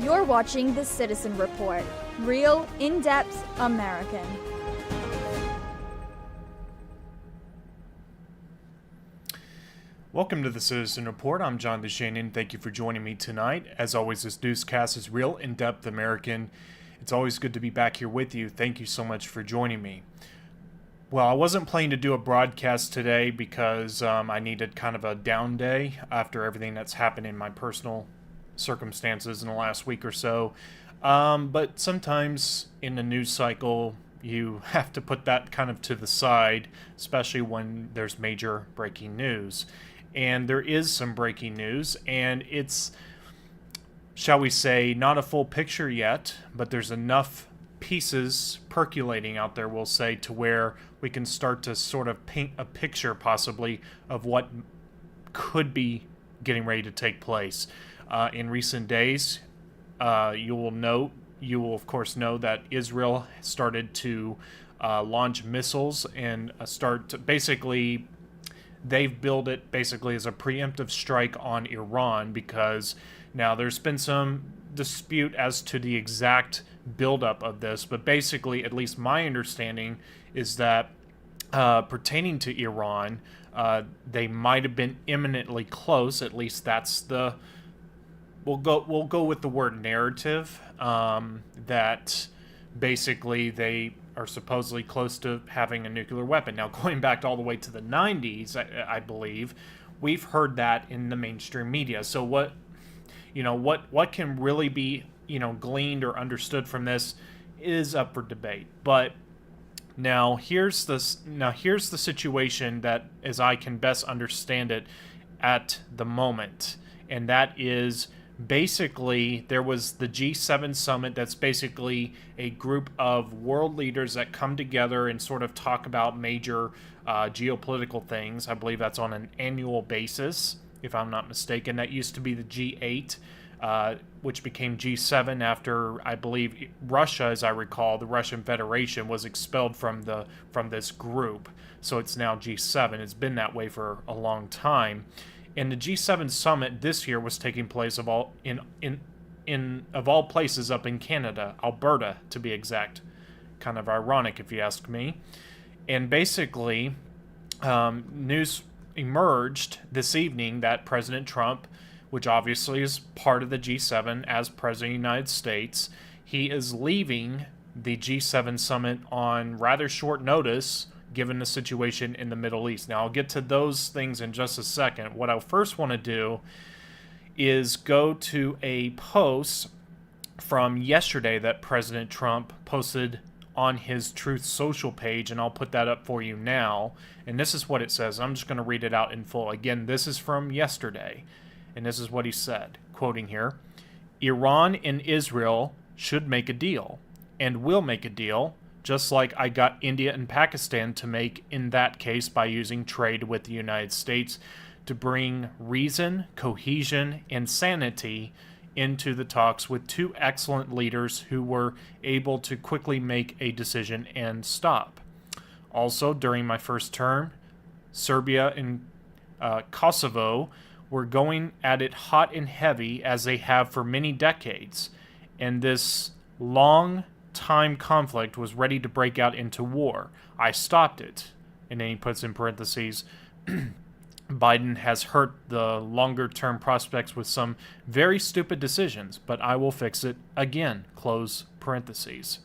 You're watching The Citizen Report, real, in-depth American. Welcome to The Citizen Report. I'm John DeShannon. Thank you for joining me tonight. As always, this newscast is real, in-depth American. It's always good to be back here with you. Thank you so much for joining me. Well, I wasn't planning to do a broadcast today because I needed kind of a down day after everything that's happened in my personal circumstances in the last week or so. But sometimes in the news cycle, you have to put that kind of to the side, especially when there's major breaking news. And there is some breaking news, and it's, shall we say, not a full picture yet, but there's enough pieces percolating out there, we'll say, to where we can start to sort of paint a picture possibly of what could be getting ready to take place. In recent days, you will of course know that Israel started to launch missiles and they've billed it basically as a preemptive strike on Iran, because now there's been some dispute as to the exact buildup of this, but basically, at least my understanding is that pertaining to Iran, they might have been imminently close. At least that's the we'll go with the word narrative, that basically they are supposedly close to having a nuclear weapon. Now, going back all the way to the 90s, I believe, we've heard that in the mainstream media. So what can really be, gleaned or understood from this is up for debate. But now here's the situation that, as I can best understand it at the moment, and that is basically there was the G7 summit. That's basically a group of world leaders that come together and sort of talk about major geopolitical things. I believe that's on an annual basis, if I'm not mistaken. That used to be the G8, which became G7 after, I believe, Russia, as I recall, the Russian Federation was expelled from this group. So it's now G7. It's been that way for a long time. And the G7 summit this year was taking place of all places up in Canada, Alberta to be exact. Kind of ironic if you ask me. And basically, news emerged this evening that President Trump, which obviously is part of the G7 as President of the United States, he is leaving the G7 summit on rather short notice, given the situation in the Middle East. Now, I'll get to those things in just a second. What I first want to do is go to a post from yesterday that President Trump posted on his Truth Social page, and I'll put that up for you now. And this is what it says. I'm just going to read it out in full. Again, this is from yesterday, and this is what he said, quoting here: Iran and Israel should make a deal, and will make a deal, just like I got India and Pakistan to make in that case by using trade with the United States to bring reason, cohesion, and sanity into the talks with two excellent leaders who were able to quickly make a decision and stop. Also, during my first term, Serbia and Kosovo were going at it hot and heavy, as they have for many decades, and this long-time conflict was ready to break out into war. I stopped it. And then he puts in parentheses, Biden has hurt the longer-term prospects with some very stupid decisions, but I will fix it again, close parentheses.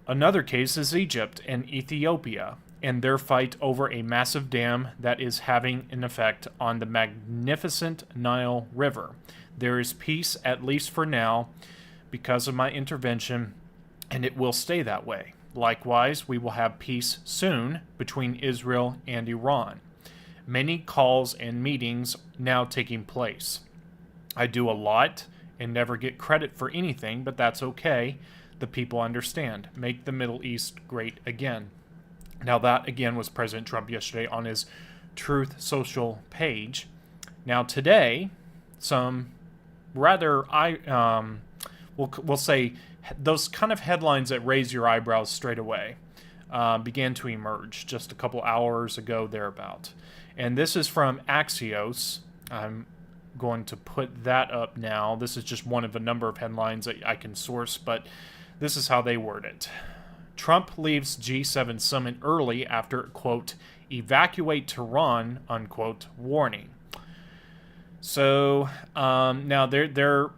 Another case is Egypt and Ethiopia, and their fight over a massive dam that is having an effect on the magnificent Nile River. There is peace, at least for now, because of my intervention, and it will stay that way. Likewise, we will have peace soon between Israel and Iran. Many calls and meetings now taking place. I do a lot and never get credit for anything, but that's okay. The people understand. Make the Middle East great again. Now that, again, was President Trump yesterday on his Truth Social page. Now today, some rather, we'll say, those kind of headlines that raise your eyebrows straight away began to emerge just a couple hours ago, thereabout. And this is from Axios. I'm going to put that up now. This is just one of a number of headlines that I can source, but this is how they word it. Trump leaves G7 summit early after, quote, evacuate Tehran, unquote, warning. So now there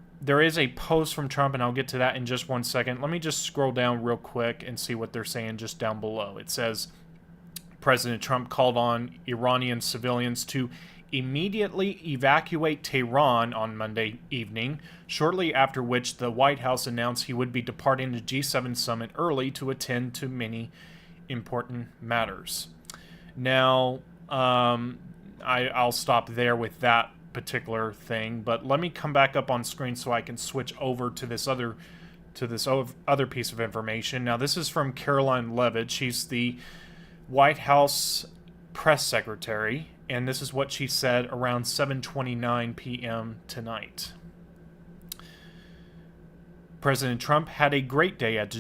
is a post from Trump, and I'll get to that in just 1 second. Let me just scroll down real quick and see what they're saying just down below. It says, President Trump called on Iranian civilians to immediately evacuate Tehran on Monday evening, shortly after which the White House announced he would be departing the G7 summit early to attend to many important matters. Now, I'll stop there with that particular thing, but let me come back up on screen so I can switch over to this other piece of information. Now, this is from Karoline Leavitt. She's the White House press secretary, and this is what she said around 7:29 p.m. tonight. President Trump had a great day at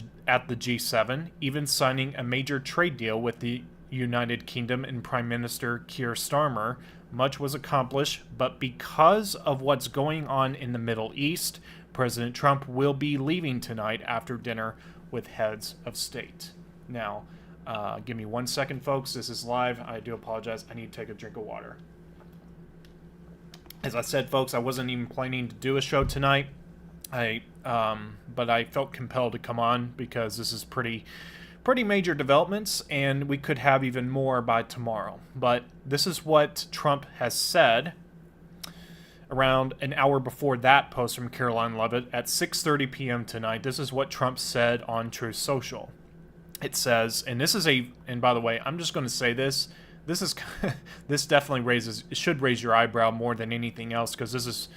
the G7, even signing a major trade deal with the United Kingdom and Prime Minister Keir Starmer. Much was accomplished, but because of what's going on in the Middle East, President Trump will be leaving tonight after dinner with heads of state. Now, give me 1 second, folks. This is live. I do apologize. I need to take a drink of water. As I said, folks, I wasn't even planning to do a show tonight. But I felt compelled to come on because this is pretty major developments, and we could have even more by tomorrow. But this is what Trump has said around an hour before that post from Karoline Leavitt at 6:30 p.m. tonight. This is what Trump said on Truth Social. It says, and by the way, I'm just going to say this. This definitely should raise your eyebrow more than anything else, because this is,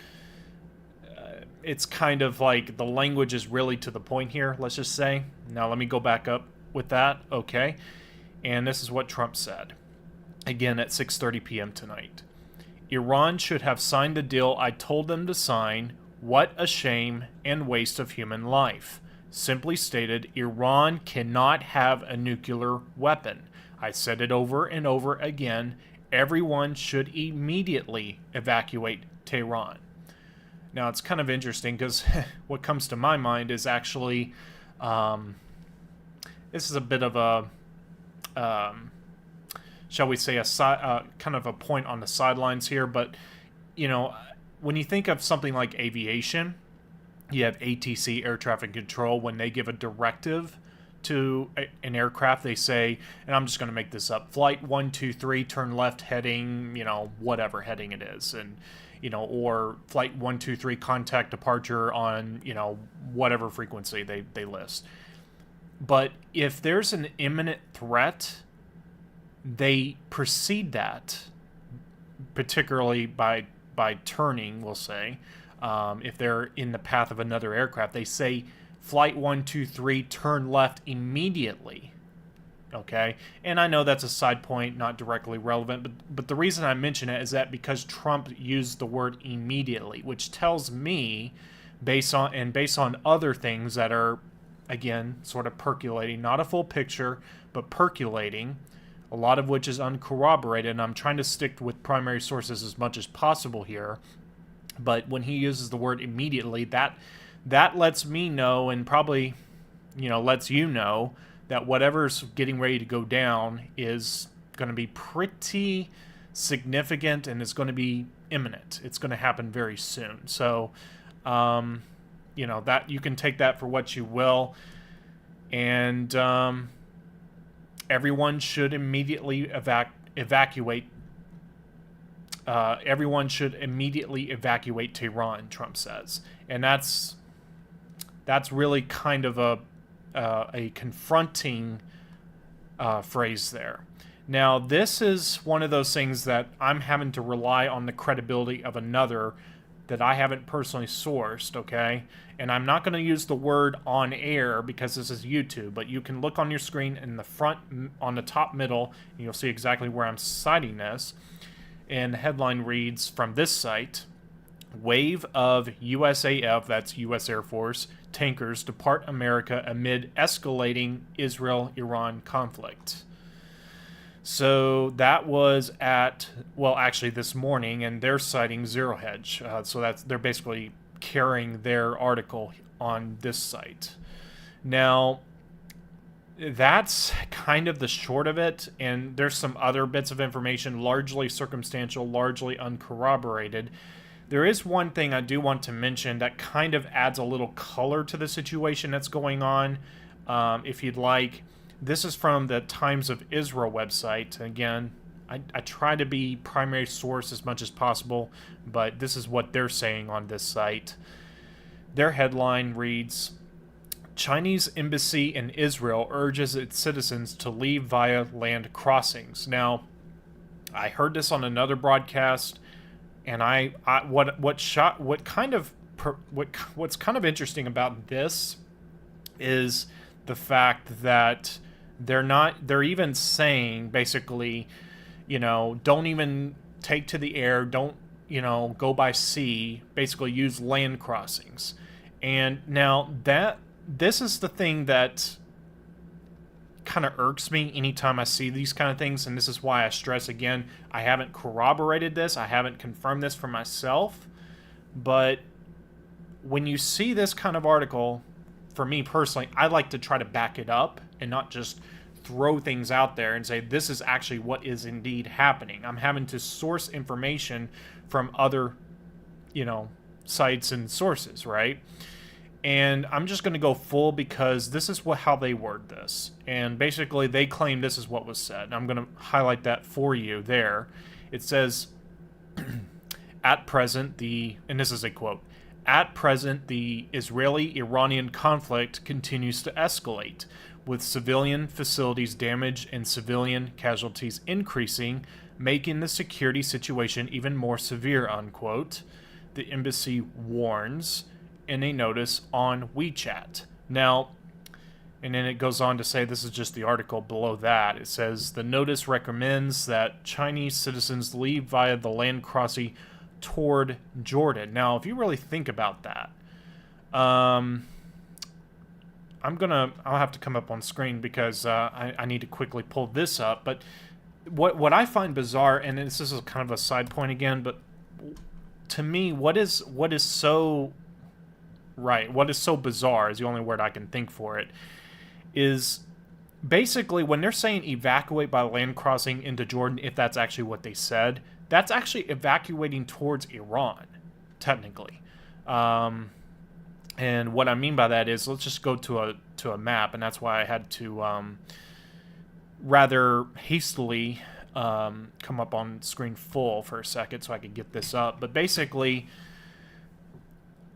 it's kind of like the language is really to the point here, let's just say. Now let me go back up with that, okay? And this is what Trump said, again at 6:30 p.m. tonight. Iran should have signed the deal I told them to sign. What a shame and waste of human life. Simply stated, Iran cannot have a nuclear weapon. I said it over and over again. Everyone should immediately evacuate Tehran. Now, it's kind of interesting because what comes to my mind is actually, this is a bit of a, shall we say, kind of a point on the sidelines here. But, you know, when you think of something like aviation, you have ATC, air traffic control. When they give a directive to an aircraft, they say, and I'm just going to make this up, flight 123, turn left heading, you know, whatever heading it is. And, you know, or flight 123, contact departure on, you know, whatever frequency they list. But if there's an imminent threat, they precede that, particularly by turning, we'll say. If they're in the path of another aircraft, they say flight 123, turn left immediately. Okay, and I know that's a side point, not directly relevant, but the reason I mention it is that because Trump used the word immediately, which tells me, based on other things that are, again, sort of percolating, not a full picture, but percolating, a lot of which is uncorroborated, and I'm trying to stick with primary sources as much as possible here. But when he uses the word immediately, that lets me know, and probably, you know, lets you know, that whatever's getting ready to go down is going to be pretty significant and it's going to be imminent. It's going to happen very soon. So, you know, that you can take that for what you will. And everyone should immediately evacuate. Everyone should immediately evacuate Tehran, Trump says. And that's really kind of a confronting phrase there. Now, this is one of those things that I'm having to rely on the credibility of another that I haven't personally sourced, okay? And I'm not going to use the word on air because this is YouTube, but you can look on your screen in the front, on the top middle, and you'll see exactly where I'm citing this. And the headline reads from this site, wave of USAF, that's U.S. Air Force, tankers depart America amid escalating Israel-Iran conflict. So that was actually this morning, and they're citing Zero Hedge. So they're basically carrying their article on this site. Now, that's kind of the short of it, and there's some other bits of information, largely circumstantial, largely uncorroborated. There is one thing I do want to mention that kind of adds a little color to the situation that's going on. If you'd like, this is from the Times of Israel website. Again, I try to be primary source as much as possible, but this is what they're saying on this site. Their headline reads, Chinese embassy in Israel urges its citizens to leave via land crossings. Now, I heard this on another broadcast, and what's kind of interesting about this is the fact that they're even saying basically, don't even take to the air, don't, go by sea, basically use land crossings. And now this is the thing that kind of irks me anytime I see these kind of things, and this is why I stress again, I haven't corroborated this, I haven't confirmed this for myself, but when you see this kind of article, for me personally, I like to try to back it up and not just throw things out there and say this is actually what is indeed happening. I'm having to source information from other, sites and sources, right? And I'm just going to go full because this is how they word this. And basically, they claim this is what was said. And I'm going to highlight that for you there. It says, at present, and this is a quote, at present, the Israeli-Iranian conflict continues to escalate, with civilian facilities damaged and civilian casualties increasing, making the security situation even more severe, unquote. The embassy warns in a notice on WeChat. Now, and then it goes on to say, this is just the article below that. It says, the notice recommends that Chinese citizens leave via the land crossing toward Jordan. Now, if you really think about that, I'll have to come up on screen because I need to quickly pull this up. But what I find bizarre, and this is kind of a side point again, but to me, what is so bizarre is the only word I can think for it, is basically when they're saying evacuate by land crossing into Jordan, if that's actually what they said, that's actually evacuating towards Iran, technically. And what I mean by that is, let's just go to a map, and that's why I had to rather hastily come up on screen full for a second so I could get this up. But basically,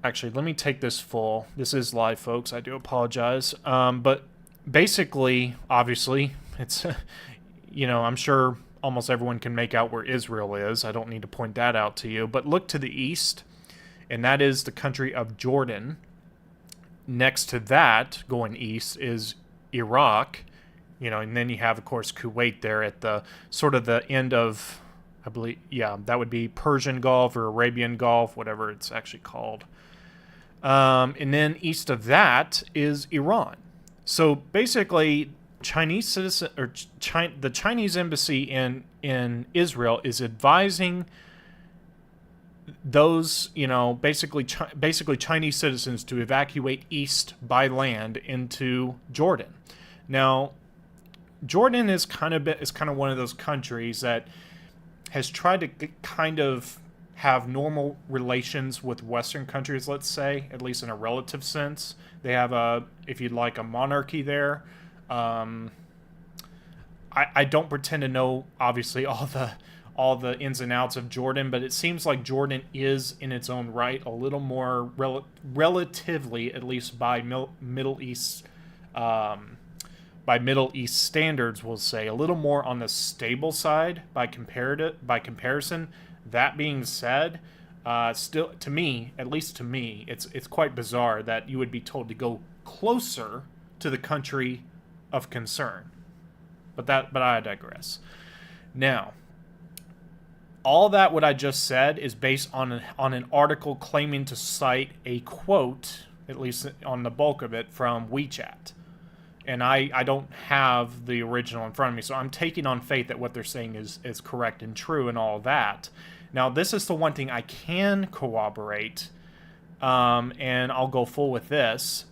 actually, let me take this full. This is live, folks. I do apologize. But basically, obviously, it's, I'm sure almost everyone can make out where Israel is. I don't need to point that out to you. But look to the east, and that is the country of Jordan. Next to that, going east, is Iraq, and then you have, of course, Kuwait there at the sort of the end of, I believe, that would be Persian Gulf or Arabian Gulf, whatever it's actually called. And then east of that is Iran. So basically, the Chinese embassy in Israel is advising those, basically Chinese citizens to evacuate east by land into Jordan. Now, Jordan is kind of one of those countries that has tried to kind of have normal relations with Western countries, let's say, at least in a relative sense. They have if you'd like, a monarchy there. I don't pretend to know, obviously, all the ins and outs of Jordan, but it seems like Jordan is, in its own right, a little more relatively, at least by Middle East standards, we'll say, a little more on the stable side by comparison. That being said, still, to me, at least to me, it's quite bizarre that you would be told to go closer to the country of concern. But I digress. Now, all that what I just said is based on an article claiming to cite a quote, at least on the bulk of it, from WeChat. And I don't have the original in front of me, so I'm taking on faith that what they're saying is correct and true and all that. Now, this is the one thing I can corroborate, and I'll go full with this.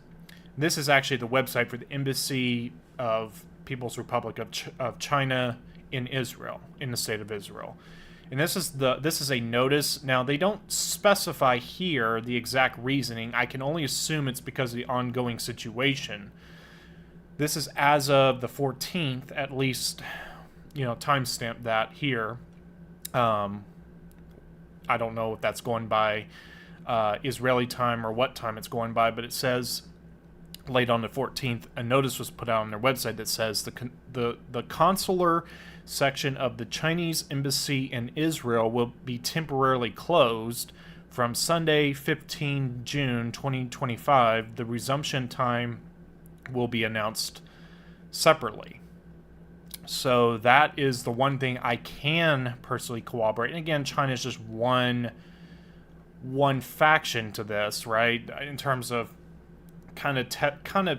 This is actually the website for the Embassy of People's Republic of China in Israel, in the state of Israel. And this is a notice. Now, they don't specify here the exact reasoning. I can only assume it's because of the ongoing situation. This is as of the 14th, at least, timestamp that here. I don't know if that's going by Israeli time or what time it's going by, but it says late on the 14th, a notice was put out on their website that says the consular section of the Chinese embassy in Israel will be temporarily closed from Sunday, 15 June 2025. The resumption time will be announced separately. So that is the one thing I can personally corroborate. And again, China is just one faction to this, right? In terms of kind of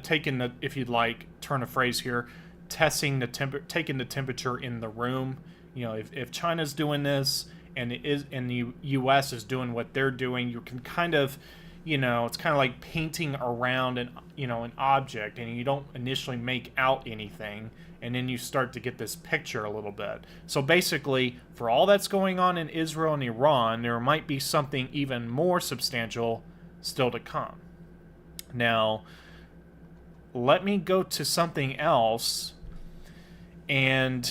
taking the, if you'd like, turn a phrase here, taking the temperature in the room. If China's doing this and the U.S. is doing what they're doing, you can kind of, it's kind of like painting around an object, and you don't initially make out anything, and then you start to get this picture a little bit. So basically, for all that's going on in Israel and Iran, there might be something even more substantial still to come. Now, let me go to something else. And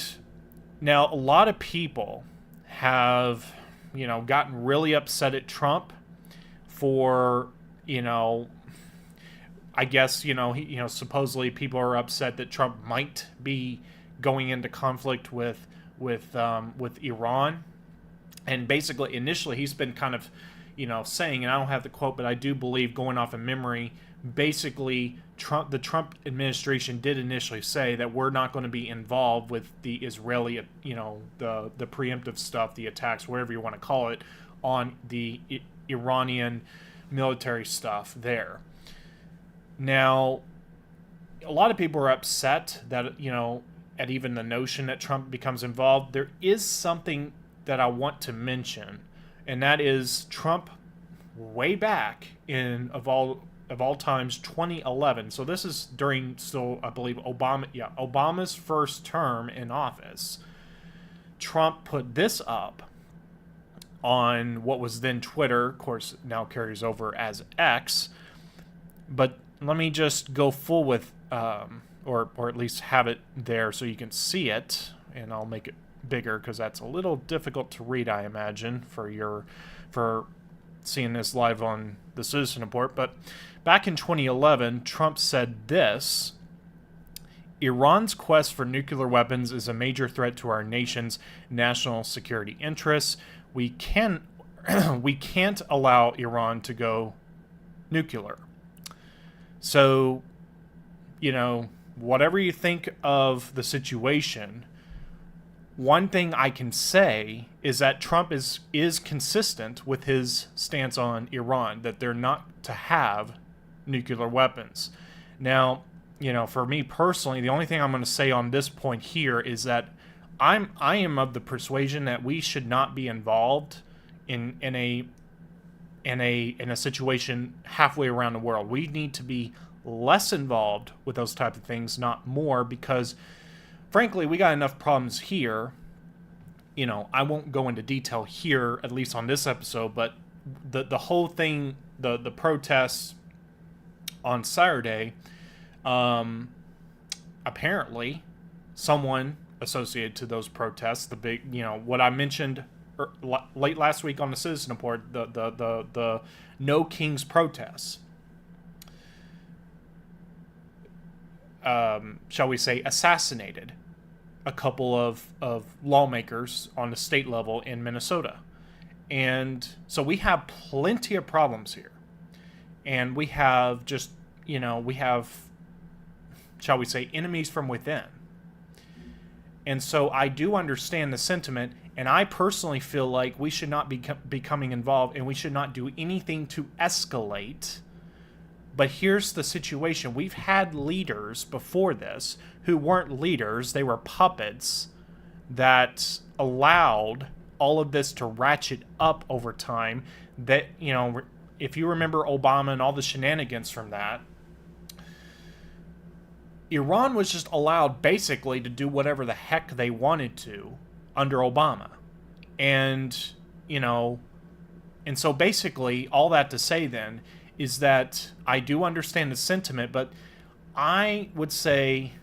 now a lot of people have, gotten really upset at Trump for, I guess, supposedly people are upset that Trump might be going into conflict with Iran. And basically, initially, he's been kind of, saying, and I don't have the quote, but I do believe, going off of memory, basically, the Trump administration did initially say that we're not going to be involved with the Israeli, the preemptive stuff, the attacks, whatever you want to call it, on the Iranian military stuff there. Now, a lot of people are upset that, at even the notion that Trump becomes involved. There is something that I want to mention, and that is Trump way back in of all times, 2011. So this is during still, I believe, Obama's first term in office. Trump put this up on what was then Twitter, of course now carries over as X. But let me just go full with, or at least have it there so you can see it, and I'll make it bigger because that's a little difficult to read, I imagine, for seeing this live on the Citizen Report. But back in 2011, Trump said this: Iran's quest for nuclear weapons is a major threat to our nation's national security interests. We can't allow Iran to go nuclear. So, whatever you think of the situation, one thing I can say is that Trump is consistent with his stance on Iran, that they're not to have nuclear weapons. Now, for me personally, the only thing I'm going to say on this point here is that I am of the persuasion that we should not be involved in a situation halfway around the world. We need to be less involved with those type of things, not more, because frankly, we got enough problems here. I won't go into detail here, at least on this episode, but the whole thing, the protests on Saturday, apparently someone associated to those protests, the big, what I mentioned late last week on the Citizen Report, the No Kings protests, shall we say, assassinated a couple of lawmakers on the state level in Minnesota. And so we have plenty of problems here. And we have just, shall we say, enemies from within. And so I do understand the sentiment, and I personally feel like we should not be becoming involved, and we should not do anything to escalate But here's the situation. We've had leaders before this who weren't leaders. They were puppets that allowed all of this to ratchet up over time. That, if you remember Obama and all the shenanigans from that, Iran was just allowed basically to do whatever the heck they wanted to under Obama. And, and so basically all that to say then is that I do understand the sentiment, but I would say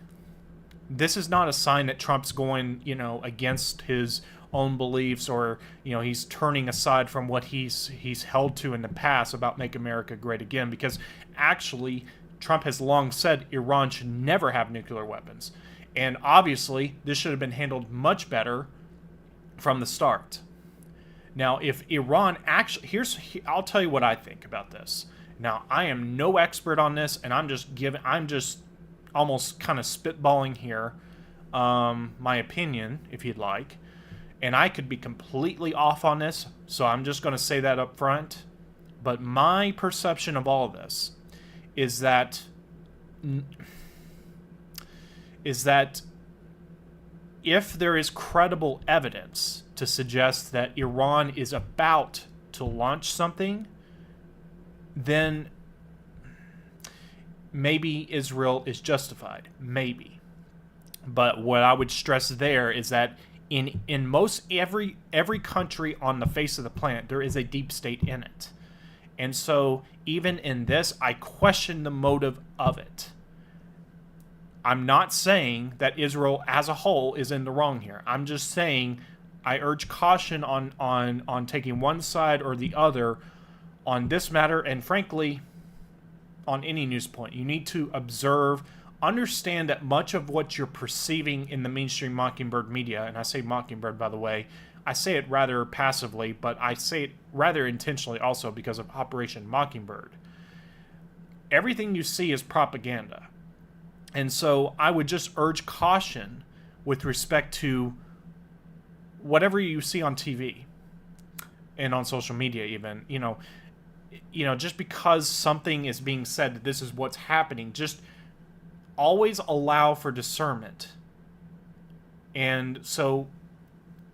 this is not a sign that Trump's going, against his own beliefs, or, he's turning aside from what he's held to in the past about Make America Great Again, because actually Trump has long said Iran should never have nuclear weapons. And obviously this should have been handled much better from the start. Now, if Iran actually, I'll tell you what I think about this. Now, I am no expert on this, and I'm just almost kind of spitballing here, my opinion, if you'd like. And I could be completely off on this, so I'm just going to say that up front. But my perception of all of this is that if there is credible evidence to suggest that Iran is about to launch something, then maybe Israel is justified. Maybe. But what I would stress there is that in most every country on the face of the planet, there is a deep state in it. And so even in this, I question the motive of it. I'm not saying that Israel as a whole is in the wrong here. I'm just saying I urge caution on taking one side or the other on this matter, and frankly, on any news point. You need to observe, understand that much of what you're perceiving in the mainstream Mockingbird media, and I say Mockingbird, by the way, I say it rather passively, but I say it rather intentionally also because of Operation Mockingbird. Everything you see is propaganda. And so I would just urge caution with respect to whatever you see on TV and on social media even, just because something is being said that this is what's happening, just always allow for discernment. And so,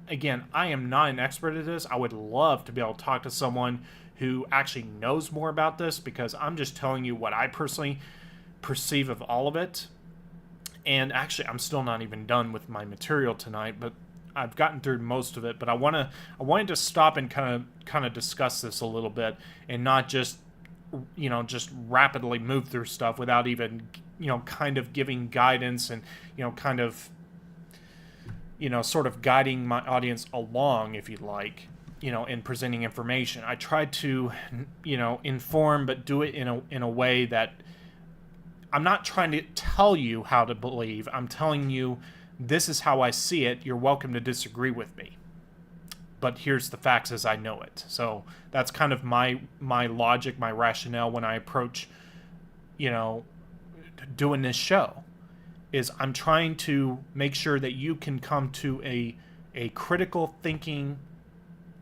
again, I am not an expert at this. I would love to be able to talk to someone who actually knows more about this, because I'm just telling you what I personally perceive of all of it. And actually, I'm still not even done with my material tonight, but I've gotten through most of it. But I wanted to stop and kind of discuss this a little bit, and not just just rapidly move through stuff without even kind of giving guidance and kind of sort of guiding my audience along, if you'd like, in presenting information. I tried to inform, but do it in a way that I'm not trying to tell you how to believe. I'm telling you this is how I see it. You're welcome to disagree with me, but here's the facts as I know it. So that's kind of my logic, my rationale when I approach doing this show, is I'm trying to make sure that you can come to a critical thinking,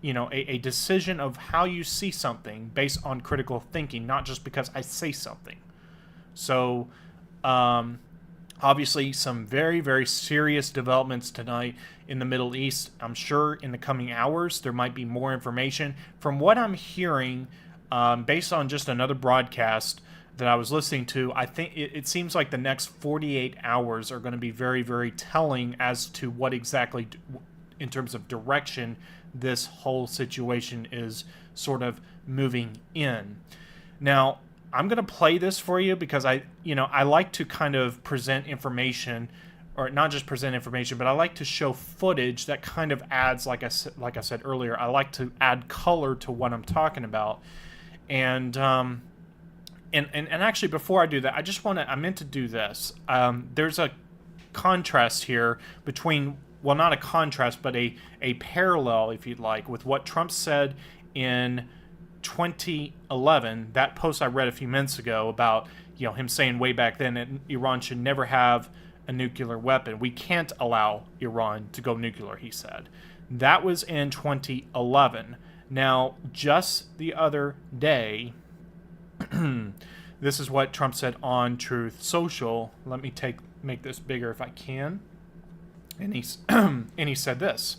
a decision of how you see something based on critical thinking, not just because I say something. So, obviously, some very, very serious developments tonight in the Middle East. I'm sure in the coming hours there might be more information. From what I'm hearing, based on just another broadcast that I was listening to, I think it seems like the next 48 hours are going to be very, very telling as to what exactly, in terms of direction, this whole situation is sort of moving in. Now, I'm going to play this for you because I like to kind of present information, or not just present information, but I like to show footage that kind of adds, like I said earlier, I like to add color to what I'm talking about. And actually, before I do that, I meant to do this. There's a contrast here between, well, not a contrast, but a parallel, if you'd like, with what Trump said in 2011, that post I read a few minutes ago about him saying way back then that Iran should never have a nuclear weapon. We can't allow Iran to go nuclear, he said. That was in 2011. Now, just the other day, This is what Trump said on Truth Social. Let me make this bigger if I can. And he said this: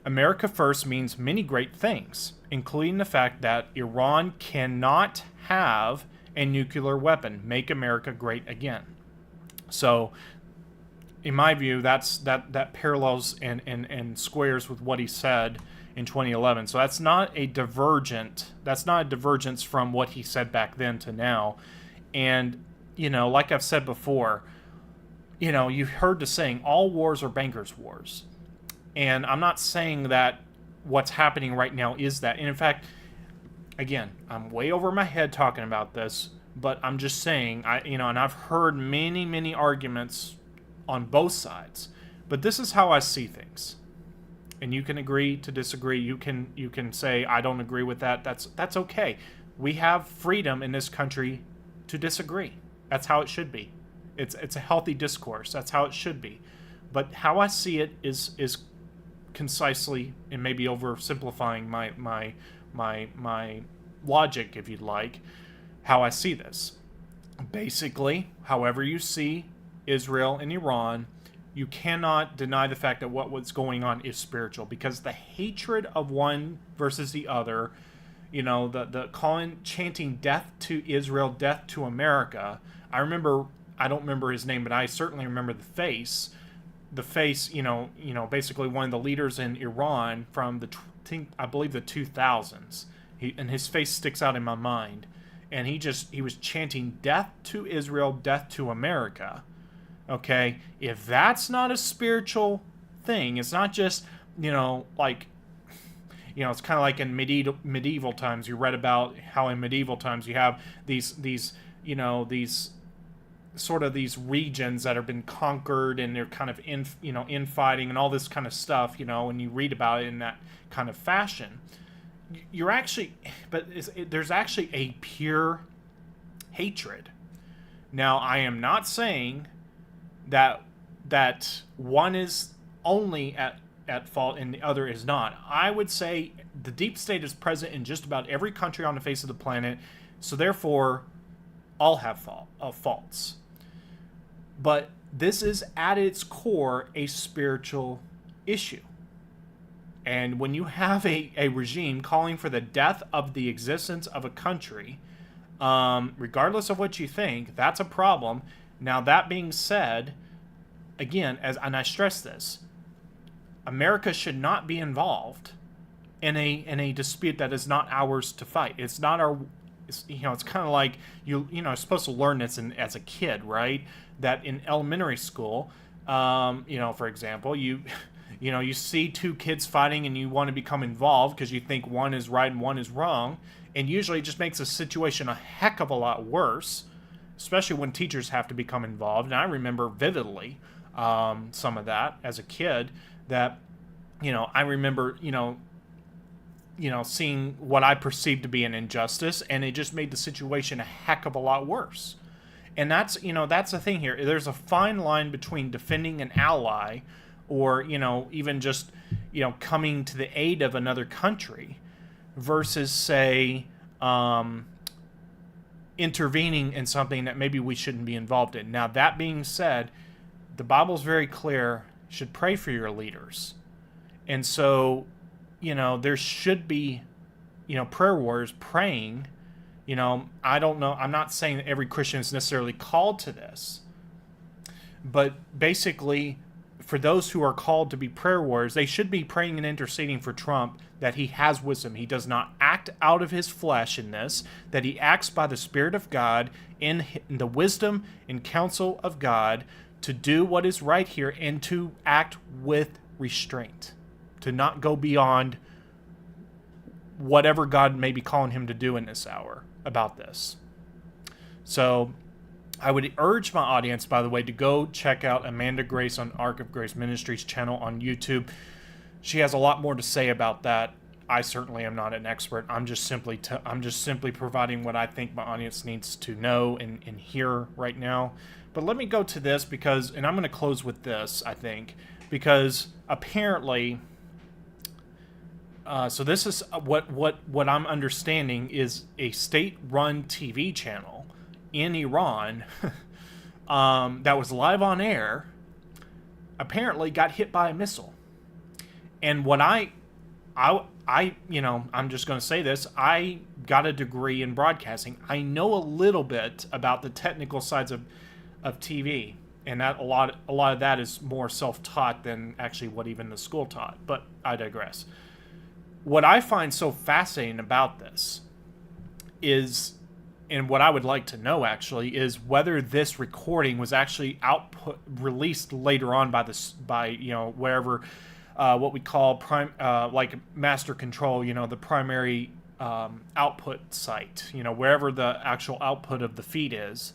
America first means many great things, including the fact that Iran cannot have a nuclear weapon. Make America great again. So, in my view, that parallels and squares with what he said in 2011. So that's not a divergence from what he said back then to now. And, like I've said before, you've heard the saying, all wars are bankers' wars. And I'm not saying that what's happening right now is that. And in fact, again, I'm way over my head talking about this, but I'm just saying, and I've heard many, many arguments on both sides, but this is how I see things. And you can agree to disagree. You can say I don't agree with that. That's okay. We have freedom in this country to disagree. That's how it should be. It's a healthy discourse. That's how it should be. But how I see it is concisely, and maybe oversimplifying my logic, if you'd like, how I see this. Basically, however you see Israel and Iran, you cannot deny the fact that what's going on is spiritual, because the hatred of one versus the other, the chanting death to Israel, death to America. I don't remember his name, but I certainly remember the face, basically one of the leaders in Iran from I believe the 2000s. And his face sticks out in my mind. And he was chanting death to Israel, death to America. Okay, if that's not a spiritual thing, it's not just, it's kind of like in medieval times. You read about how in medieval times you have these sort of these regions that have been conquered, and they're kind of infighting and all this kind of stuff, and you read about it in that kind of fashion. There's actually a pure hatred. Now, I am not saying that one is only at fault and the other is not. I would say the deep state is present in just about every country on the face of the planet, so therefore all have faults. But this is at its core a spiritual issue. And when you have a regime calling for the death of the existence of a country, regardless of what you think, that's a problem. Now, that being said, again, and I stress this, America should not be involved in a dispute that is not ours to fight. It's not our. It's kind of like you're supposed to learn this as a kid, right? That in elementary school, for example, you see two kids fighting and you want to become involved because you think one is right and one is wrong, and usually it just makes the situation a heck of a lot worse, especially when teachers have to become involved. And I remember vividly some of that as a kid. That I remember seeing what I perceived to be an injustice, and it just made the situation a heck of a lot worse. And that's the thing here. There's a fine line between defending an ally, or even just coming to the aid of another country, versus say intervening in something that maybe we shouldn't be involved in. Now, that being said, the Bible's very clear. You should pray for your leaders. And so, there should be, prayer warriors praying. I don't know. I'm not saying that every Christian is necessarily called to this. But basically, for those who are called to be prayer warriors, they should be praying and interceding for Trump, that he has wisdom. He does not act out of his flesh in this, that he acts by the Spirit of God in the wisdom and counsel of God to do what is right here, and to act with restraint, to not go beyond whatever God may be calling him to do in this hour about this. So I would urge my audience, by the way, to go check out Amanda Grace on Ark of Grace Ministries channel on YouTube. She has a lot more to say about that. I certainly am not an expert. I'm just simply providing what I think my audience needs to know and hear right now. But let me go to this and I'm going to close with this, I think, because apparently, so this is what I'm understanding is a state-run TV channel in Iran that was live on air apparently got hit by a missile. And what I I'm just going to say this. I got a degree in broadcasting. I know a little bit about the technical sides of TV, and that a lot of that is more self-taught than actually what even the school taught. But I digress. What I find so fascinating about this is, and what I would like to know actually, is whether this recording was actually released later on by wherever, what we call like master control, the primary output site, wherever the actual output of the feed is.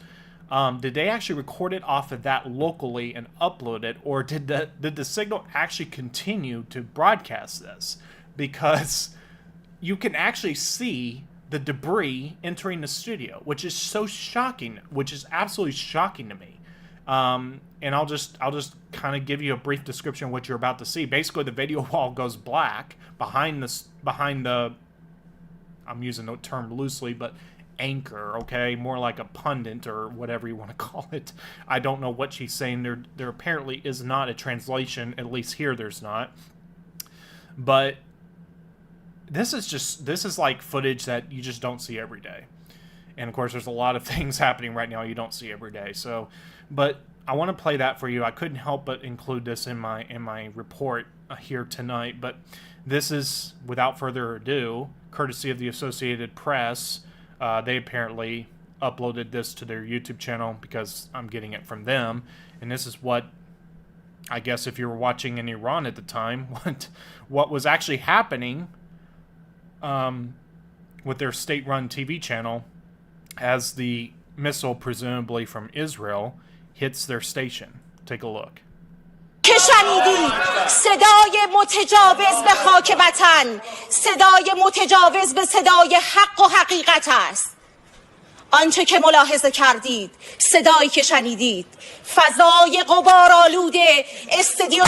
Did they actually record it off of that locally and upload it, or did the signal actually continue to broadcast this? Because you can actually see the debris entering the studio, which is so shocking, which is absolutely shocking to me. And I'll just kind of give you a brief description of what you're about to see. Basically, the video wall goes black behind the I'm using the term loosely, but anchor, okay? More like a pundit or whatever you want to call it. I don't know what she's saying. There apparently is not a translation, at least here there's not. But this is like footage that you just don't see every day. And of course, there's a lot of things happening right now you don't see every day. So, but I want to play that for you. I couldn't help but include this in my report here tonight. But this is, without further ado, courtesy of the Associated Press. They apparently uploaded this to their YouTube channel because I'm getting it from them. And this is what, I guess if you were watching in Iran at the time, what was actually happening with their state-run TV channel as the missile, presumably from Israel, hits their station. Take a look. که شنیدید صدای متجاوز به خاک وطن، صدای متجاوز به صدای حق و حقیقت است. آنچه که ملاحظه کردید، صدایی که شنیدید، فضای غبارآلوده استدیو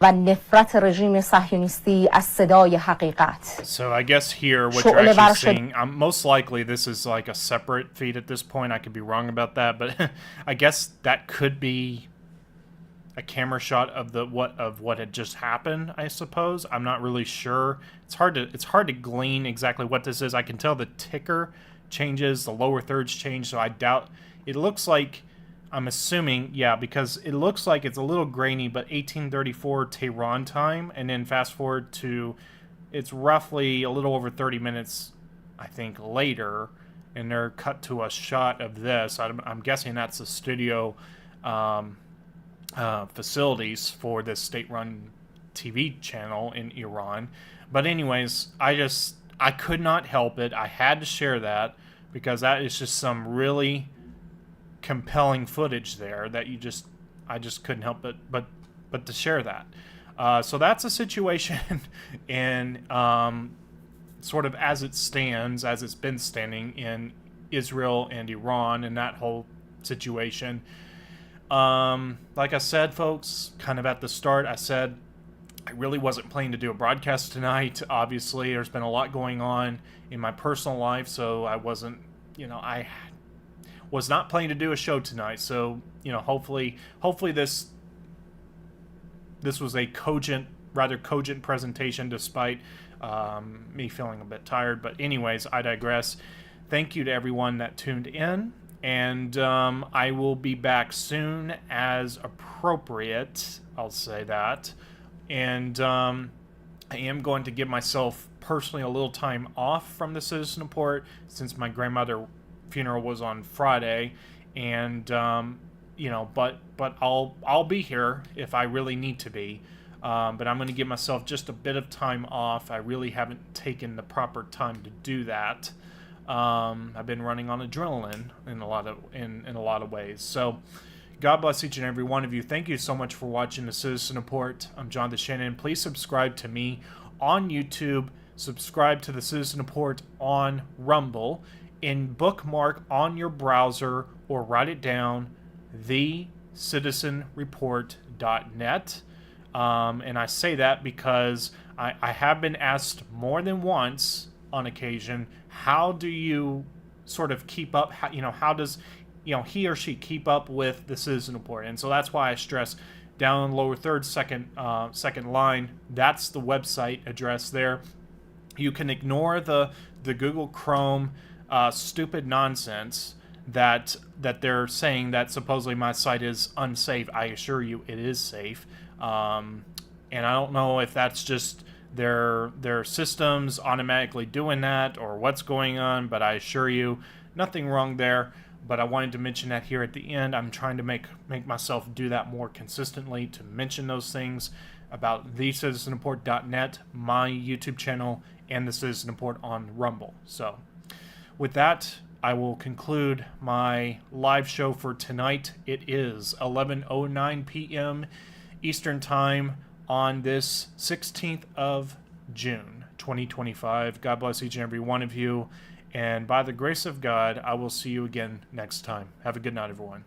و نفرت رژیم صهیونیستی از صدای حقیقت. So I guess here what you're actually seeing, most likely this is like a separate feed at this point. I could be wrong about that, but I guess that could be a camera shot of what had just happened, I suppose. I'm not really sure. It's hard to glean exactly what this is. I can tell the ticker changes, the lower thirds change, so I doubt. It looks like, I'm assuming, yeah, because it looks like it's a little grainy, but 1834 Tehran time, and then fast forward to, it's roughly a little over 30 minutes, I think, later, and they're cut to a shot of this. I'm guessing that's the studio facilities for this state-run TV channel in Iran. But anyways, I could not help it. I had to share that, because that is just some really compelling footage there that I just couldn't help but to share that. So that's a situation, and sort of as it's been standing in Israel and Iran, and that whole situation. Like I said, folks, kind of at the start, I said I really wasn't planning to do a broadcast tonight. Obviously, there's been a lot going on in my personal life, so I wasn't, I was not planning to do a show tonight. So, hopefully this was a rather cogent presentation, despite me feeling a bit tired. But anyways, I digress. Thank you to everyone that tuned in, and I will be back soon as appropriate. I'll say that. And I am going to give myself personally a little time off from the Citizen Report, since my grandmother funeral was on Friday, and but I'll be here if I really need to be, but I'm going to give myself just a bit of time off. I really haven't taken the proper time to do that. I've been running on adrenaline in a lot of ways. So God bless each and every one of you. Thank you so much for watching the Citizen Report. I'm John DeShannon. Please subscribe to me on YouTube. Subscribe to the Citizen Report on Rumble. And bookmark on your browser, or write it down, thecitizenreport.net. And I say that because I have been asked more than once on occasion, how do you sort of keep up, how does he or she keep up with the Citizen Report? And so that's why I stress down lower third, second line, that's the website address there. You can ignore the Google Chrome stupid nonsense that they're saying that supposedly my site is unsafe. I assure you it is safe. And I don't know if that's just their systems automatically doing that or what's going on, but I assure you nothing wrong there. But I wanted to mention that here at the end. I'm trying to make myself do that more consistently, to mention those things about thecitizenreport.net, my YouTube channel, and the Citizen Report on Rumble. So with that, I will conclude my live show for tonight. It is 11:09 p.m. Eastern Time on this 16th of June, 2025. God bless each and every one of you. And by the grace of God, I will see you again next time. Have a good night, everyone.